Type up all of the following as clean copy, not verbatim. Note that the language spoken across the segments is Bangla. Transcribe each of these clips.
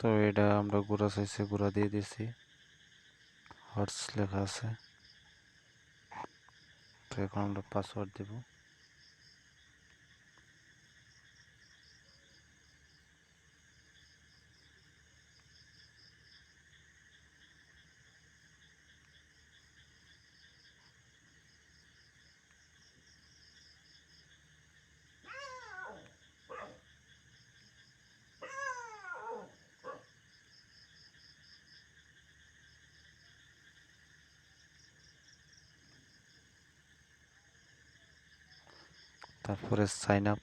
তো এটা আমরা গুঁড়া চাইছে গুঁড়া দিয়ে দিছি, হটস লেখা আছে। তো এখন আমরা পাসওয়ার্ড দেব। তারপরে সাইন আপ।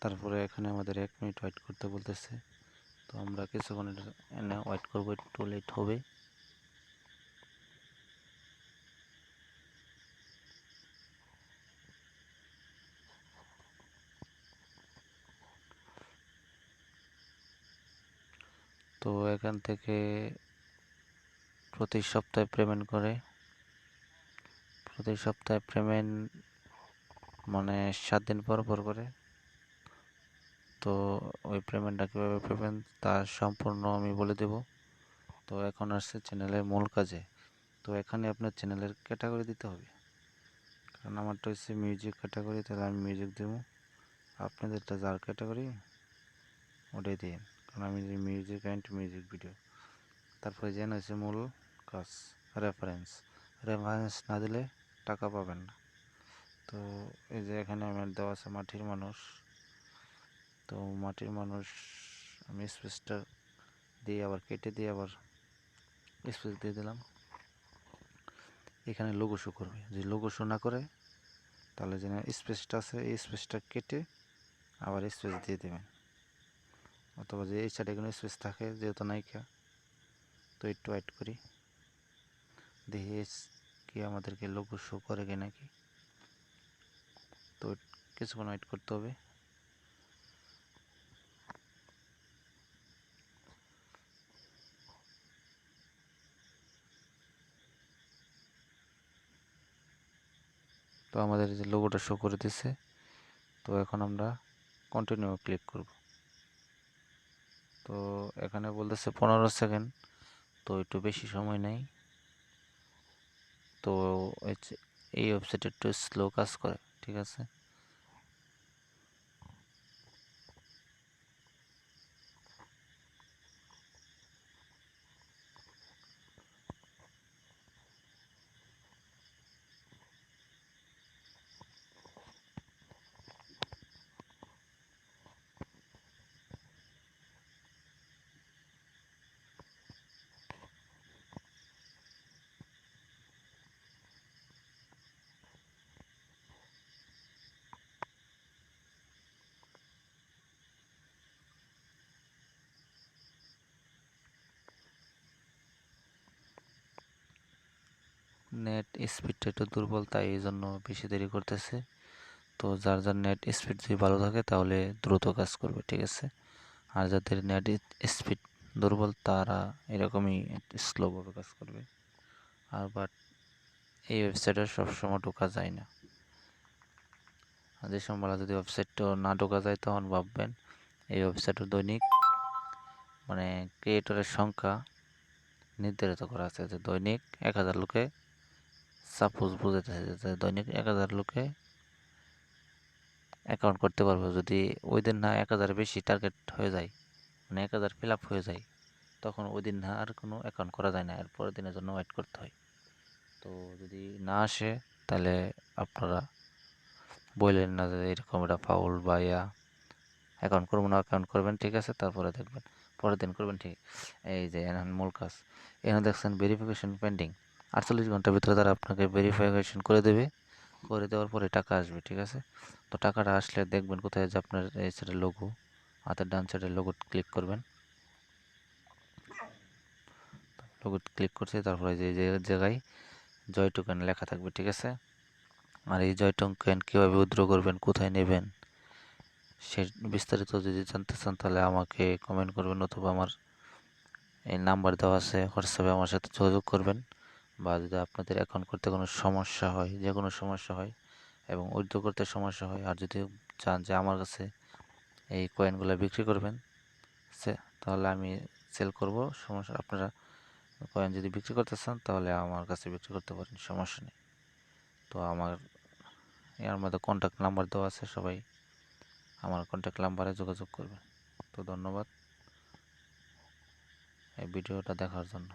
তারপরে এখানে আমাদের 1 মিনিট ওয়েট করতে বলতেছে। তো আমরা কিছুক্ষণ এনে ওয়েট করবো, একটু লেট হবে। তো এখান থেকে প্রতি সপ্তাহে পেমেন্ট করে, প্রতি সপ্তাহে পেমেন্ট মানে 7 দিন পর পর করে। তো ওই পেমেন্টটা কীভাবে পাবেন তার সম্পূর্ণ আমি বলে দেব। তো এখন আসছে চ্যানেলের মূল কাজে। তো এখানে আপনার চ্যানেলের ক্যাটাগরি দিতে হবে, কারণ আমারটা হচ্ছে মিউজিক ক্যাটাগরি, তাহলে আমি মিউজিক দেবো। আপনাদেরটা যার ক্যাটাগরি ওটাই দিন, কারণ আমি মিউজিক অ্যান্ড মিউজিক ভিডিও। তারপরে যেন হচ্ছে মূল কাজ, রেফারেন্স। রেফারেন্স না দিলে টাকা পাবেন না। তো এই যে এখানে আমার দেওয়া আছে মাটির মানুষ। তো মাটির মানুষ আমি স্পেসটা দিয়ে আবার কেটে দিয়ে আবার স্পেস দিয়ে দিলাম। এখানে লোগো শো করবে, যদি লোগো শো না করে তাহলে যেন স্পেসটা আছে এই স্পেসটা কেটে আবার স্পেস দিয়ে দেবেন, অথবা যে এই সাইডে কোনো স্পেস থাকে যেহেতু নাইকা। তো একটু ওয়েট করি, দেখি কি আমাদেরকে লোগো শো করে কি নাকি। তো কিছুক্ষণ ওয়েট করতে হবে। তো আমাদের যে লোগোটা শো করে দিচ্ছে। তো এখন আমরা কন্টিনিউ ক্লিক করব। তো এখানে বলতেছে 15 সেকেন্ড, তো একটু বেশি সময় নেই। তো এই ওয়েবসাইটে একটু স্লো কাজ করে, ঠিক আছে। নেট স্পিডটা একটু দুর্বল, তাই এই জন্য বেশি দেরি করতেছে। তো যার যার নেট স্পিড যদি ভালো থাকে তাহলে দ্রুত কাজ করবে, ঠিক আছে। আর যাদের নেট স্পিড দুর্বল তারা এরকমই স্লোভাবে কাজ করবে। আর বাট এই ওয়েবসাইটে সবসময় ঢোকা যায় না। আর যে সময় যদি ওয়েবসাইটটা না ঢোকা যায় তখন ভাববেন এই ওয়েবসাইটের দৈনিক মানে ক্রিয়েটরের সংখ্যা নির্ধারিত করা আছে, যে দৈনিক 1000 লোকে, সাপোজ বুঝাইতেছে যে দৈনিক 1000 লোকে অ্যাকাউন্ট করতে পারবে। যদি ওই দিন না 1000 বেশি টার্গেট হয়ে যায়, মানে 1000 ফিল আপ হয়ে যায়, তখন ওই দিন না আর কোনো অ্যাকাউন্ট করা যায় না, এর পরের দিনের জন্য ওয়েট করতে হয়। তো যদি না আসে তাহলে আপনারা বললেন না যে এরকম এটা ফাউল বা ইয়া, অ্যাকাউন্ট করবো না, অ্যাকাউন্ট করবেন, ঠিক আছে, তারপরে দেখবেন পরের দিন করবেন, ঠিক। এই যে এখন মূল কাজ, এখানে দেখছেন ভেরিফিকেশন পেন্ডিং, 48 ঘন্টার ভিতরে তারা আপনাকে ভেরিফিকেশন করে দেবে, করে দেওয়ার পরে টাকা আসবে, ঠিক আছে। তো টাকাটা আসলে দেখবেন কোথায় যে আপনার এই সাইডের লোগো, হাতের ডান সাইডের লোগো ক্লিক করবেন। লোগো ক্লিক করছে, তারপরে যে জায়গায় জয় টোকেন লেখা থাকবে, ঠিক আছে। আর এই জয় টোকেন কীভাবে উইথড্র করবেন, কোথায় নেবেন, সে বিস্তারিত যদি জানতে চান তাহলে আমাকে কমেন্ট করবেন, অথবা আমার এই নাম্বার দেওয়া আছে, হোয়াটসঅ্যাপে আমার সাথে যোগাযোগ করবেন। বা যদি আপনাদের অ্যাকাউন্ট করতে কোনো সমস্যা হয়, যে কোনো সমস্যা হয় এবং উইথড্র করতে সমস্যা হয়, আর যদি চান যে আমার কাছে এই কয়েনগুলো বিক্রি করবেন, তাহলে আমি সেল করব, সমস্যা, আপনারা কয়েন যদি বিক্রি করতে চান তাহলে আমার কাছে বিক্রি করতে পারেন, সমস্যা নেই। তো আমার এর মধ্যে কন্ট্যাক্ট নাম্বার দেওয়া আছে, সবাই আমার কন্ট্যাক্ট নাম্বারে যোগাযোগ করবেন। তো ধন্যবাদ এই ভিডিওটা দেখার জন্য।